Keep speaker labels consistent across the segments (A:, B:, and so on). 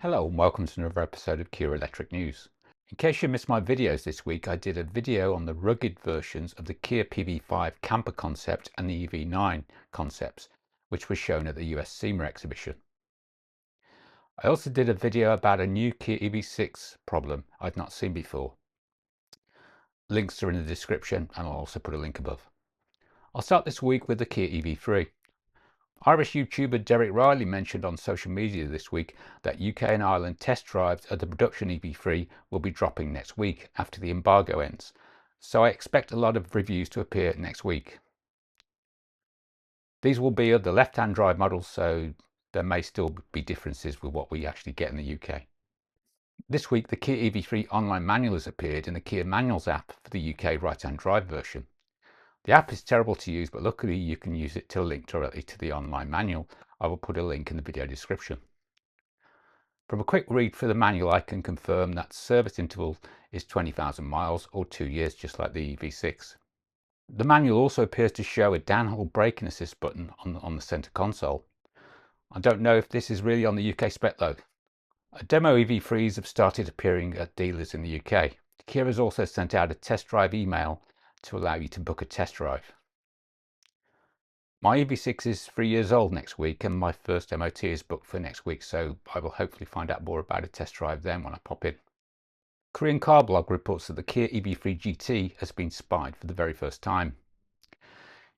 A: Hello and welcome to another episode of Kia Electric News. In case you missed my videos this week, I did a video on the rugged versions of the Kia PV5 Camper concept and the EV9 concepts, which was shown at the US Sema exhibition. I also did a video about a new Kia EV6 problem I'd not seen before. Links are in the description and I'll also put a link above. I'll start this week with the Kia EV3. Irish YouTuber Derek Riley mentioned on social media this week that UK and Ireland test drives of the production EV3 will be dropping next week after the embargo ends, so I expect a lot of reviews to appear next week. These will be of the left-hand drive models, so there may still be differences with what we actually get in the UK. This week the Kia EV3 online manual has appeared in the Kia Manuals app for the UK right-hand drive version. The app is terrible to use, but luckily you can use it to link directly to the online manual. I will put a link in the video description. From a quick read through the manual, I can confirm that service interval is 20,000 miles or 2 years, just like the EV6. The manual also appears to show a downhill braking assist button on the center console. I don't know if this is really on the UK spec though. Demo EV3s have started appearing at dealers in the UK. Kia has also sent out a test drive email to allow you to book a test drive. My EV6 is 3 years old next week and my first MOT is booked for next week, so I will hopefully find out more about a test drive then when I pop in. Korean car blog reports that the Kia EV3 GT has been spied for the very first time.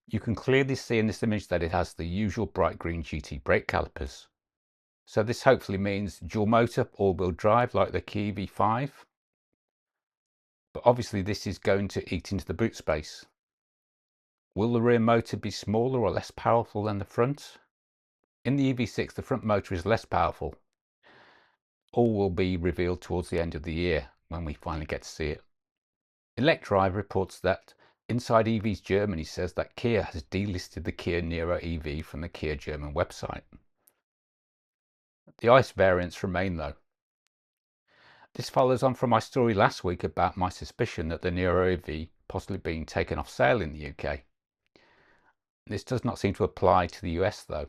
A: You can clearly see in this image that it has the usual bright green GT brake calipers. So this hopefully means dual motor all-wheel drive like the Kia EV5. But obviously this is going to eat into the boot space. Will the rear motor be smaller or less powerful than the front? In the EV6, the front motor is less powerful. All will be revealed towards the end of the year when we finally get to see it. ElecDrive reports that Inside EVs Germany says that Kia has delisted the Kia Niro EV from the Kia German website. The ICE variants remain though. This follows on from my story last week about my suspicion that the Niro EV possibly being taken off sale in the UK. This does not seem to apply to the US though,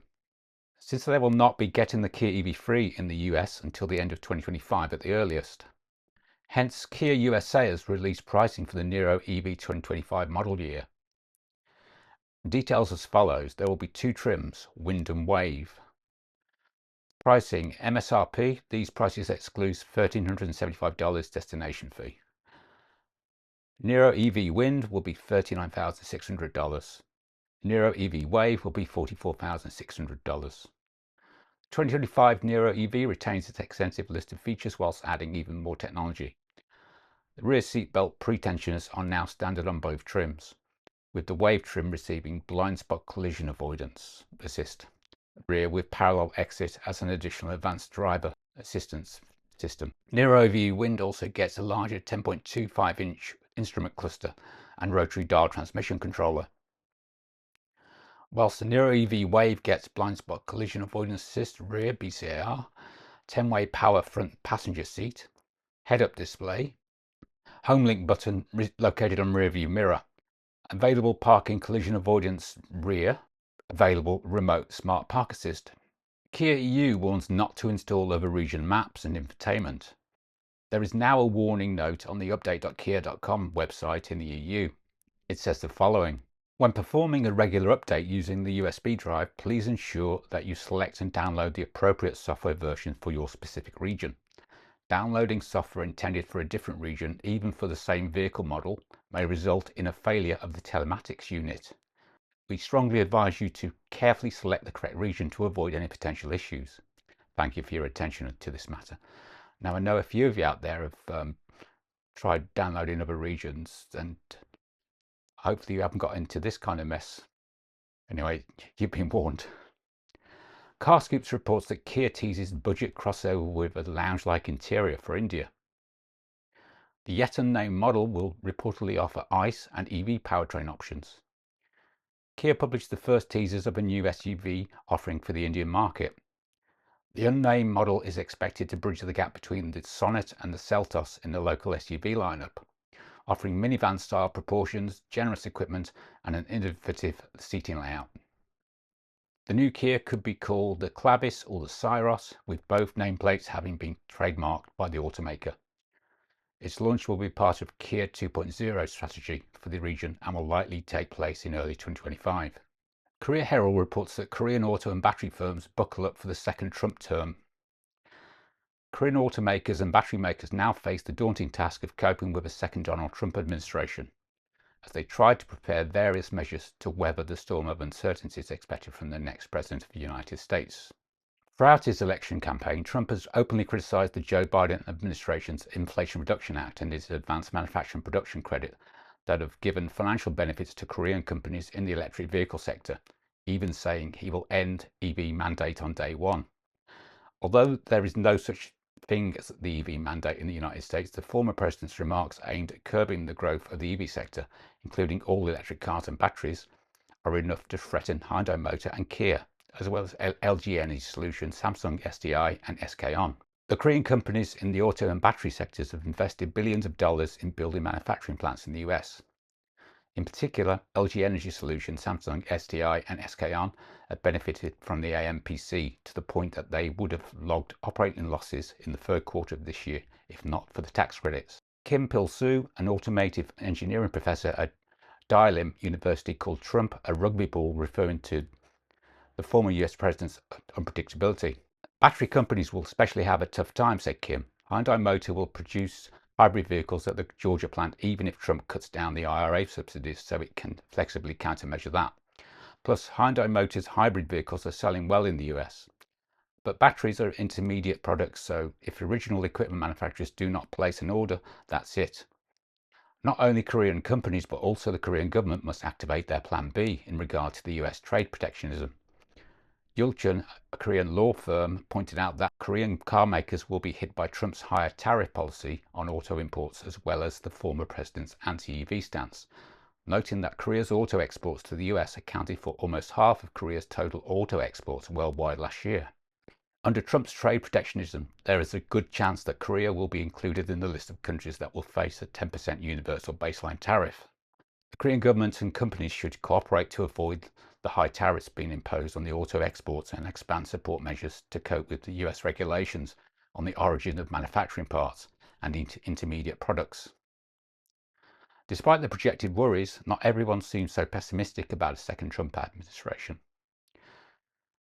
A: since they will not be getting the Kia EV3 in the US until the end of 2025 at the earliest. Hence, Kia USA has released pricing for the Niro EV 2025 model year. Details as follows: there will be 2 trims, Wind and Wave. Pricing: MSRP, these prices exclude $1,375 destination fee. Niro EV Wind will be $39,600. Niro EV Wave will be $44,600. 2025 Niro EV retains its extensive list of features whilst adding even more technology. The rear seat belt pre-tensioners are now standard on both trims, with the Wave trim receiving blind spot collision avoidance assist. Rear with parallel exit as an additional advanced driver assistance system. Niro EV Wind also gets a larger 10.25-inch instrument cluster and rotary dial transmission controller. Whilst the Niro EV Wave gets blind spot collision avoidance assist, rear BCAR, 10-way power front passenger seat, head-up display, home link button located on rear view mirror, available parking collision avoidance rear, available remote smart park assist. Kia EU warns not to install over region maps and infotainment. There is now a warning note on the update.kia.com website in the EU. It says the following: when performing a regular update using the USB drive, please ensure that you select and download the appropriate software version for your specific region. Downloading software intended for a different region, even for the same vehicle model, may result in a failure of the telematics unit. We strongly advise you to carefully select the correct region to avoid any potential issues. Thank you for your attention to this matter. Now, I know a few of you out there have tried downloading other regions, and hopefully you haven't got into this kind of mess. Anyway, you've been warned. CarScoops reports that Kia teases budget crossover with a lounge-like interior for India. The yet unnamed model will reportedly offer ICE and EV powertrain options. Kia published the first teasers of a new SUV offering for the Indian market. The unnamed model is expected to bridge the gap between the Sonet and the Seltos in the local SUV lineup, offering minivan-style proportions, generous equipment, and an innovative seating layout. The new Kia could be called the Clavis or the Syros, with both nameplates having been trademarked by the automaker. Its launch will be part of Kia 2.0 strategy for the region and will likely take place in early 2025. Korea Herald reports that Korean auto and battery firms buckle up for the second Trump term. Korean automakers and battery makers now face the daunting task of coping with a second Donald Trump administration, as they try to prepare various measures to weather the storm of uncertainties expected from the next president of the United States. Throughout his election campaign, Trump has openly criticized the Joe Biden administration's Inflation Reduction Act and its advanced manufacturing production credit that have given financial benefits to Korean companies in the electric vehicle sector, even saying he will end EV mandate on day one. Although there is no such thing as the EV mandate in the United States, the former president's remarks aimed at curbing the growth of the EV sector, including all electric cars and batteries, are enough to threaten Hyundai Motor and Kia, as well as LG Energy Solutions, Samsung SDI and SK On. The Korean companies in the auto and battery sectors have invested billions of dollars in building manufacturing plants in the US. In particular, LG Energy Solutions, Samsung SDI and SK On have benefited from the AMPC to the point that they would have logged operating losses in the third quarter of this year if not for the tax credits. Kim Pil-soo, an automotive engineering professor at Daelim University, called Trump a rugby ball, referring to the former US president's unpredictability. Battery companies will especially have a tough time, said Kim. Hyundai Motor will produce hybrid vehicles at the Georgia plant even if Trump cuts down the IRA subsidies, so it can flexibly countermeasure that. Plus, Hyundai Motor's hybrid vehicles are selling well in the US. But batteries are intermediate products, so if original equipment manufacturers do not place an order, that's it. Not only Korean companies, but also the Korean government must activate their Plan B in regard to the US trade protectionism. Yulchon, a Korean law firm, pointed out that Korean car makers will be hit by Trump's higher tariff policy on auto imports, as well as the former president's anti-EV stance, noting that Korea's auto exports to the US accounted for almost half of Korea's total auto exports worldwide last year. Under Trump's trade protectionism, there is a good chance that Korea will be included in the list of countries that will face a 10% universal baseline tariff. The Korean government and companies should cooperate to avoid the high tariffs being imposed on the auto exports and expand support measures to cope with the US regulations on the origin of manufacturing parts and intermediate products. Despite the projected worries, not everyone seems so pessimistic about a second Trump administration.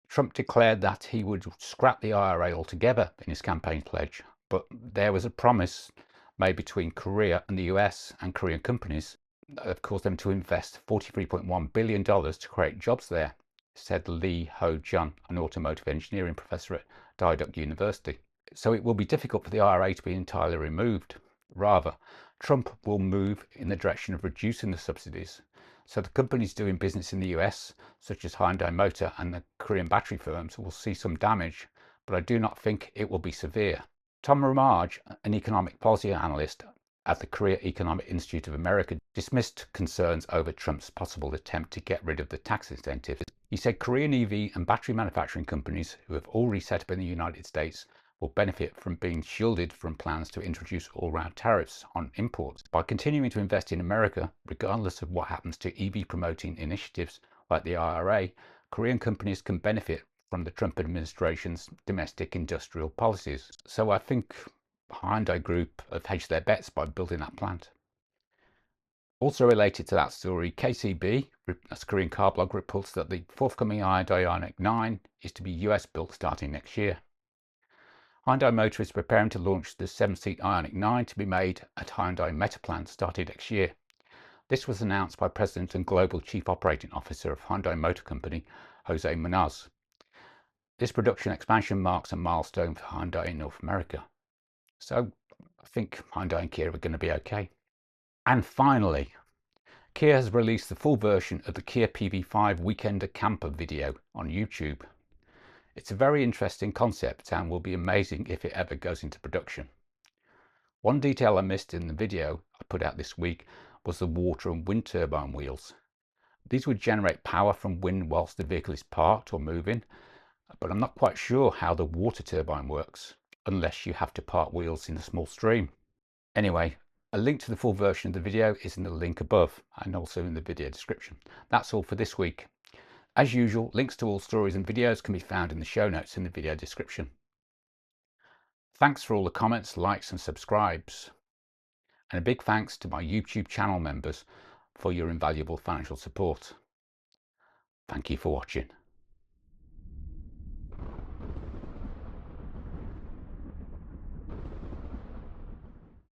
A: Trump declared that he would scrap the IRA altogether in his campaign pledge, but there was a promise made between Korea and the US and Korean companies that have caused them to invest $43.1 billion to create jobs there, said Lee Ho-jun, an automotive engineering professor at Daejeon University. So it will be difficult for the IRA to be entirely removed. Rather, Trump will move in the direction of reducing the subsidies. So the companies doing business in the US, such as Hyundai Motor and the Korean battery firms, will see some damage, but I do not think it will be severe. Tom Ramage, an economic policy analyst at the Korea Economic Institute of America, dismissed concerns over Trump's possible attempt to get rid of the tax incentives. He said Korean EV and battery manufacturing companies who have already set up in the United States will benefit from being shielded from plans to introduce all-round tariffs on imports. By continuing to invest in America, regardless of what happens to EV promoting initiatives like the IRA, Korean companies can benefit from the Trump administration's domestic industrial policies. So I think Hyundai Group have hedged their bets by building that plant. Also related to that story, KCB, a Korean car blog, reports that the forthcoming Hyundai Ioniq 9 is to be US built starting next year. Hyundai Motor is preparing to launch the 7-seat Ioniq 9 to be made at Hyundai Meta plant starting next year. This was announced by President and Global Chief Operating Officer of Hyundai Motor Company, Jose Munoz. This production expansion marks a milestone for Hyundai in North America. So I think Hyundai and Kia are going to be okay. And finally, Kia has released the full version of the Kia PV5 Weekender Camper video on YouTube. It's a very interesting concept and will be amazing if it ever goes into production. One detail I missed in the video I put out this week was the water and wind turbine wheels. These would generate power from wind whilst the vehicle is parked or moving, but I'm not quite sure how the water turbine works, unless you have to park wheels in a small stream. Anyway, a link to the full version of the video is in the link above and also in the video description. That's all for this week. As usual, links to all stories and videos can be found in the show notes in the video description. Thanks for all the comments, likes and subscribes. And a big thanks to my YouTube channel members for your invaluable financial support. Thank you for watching.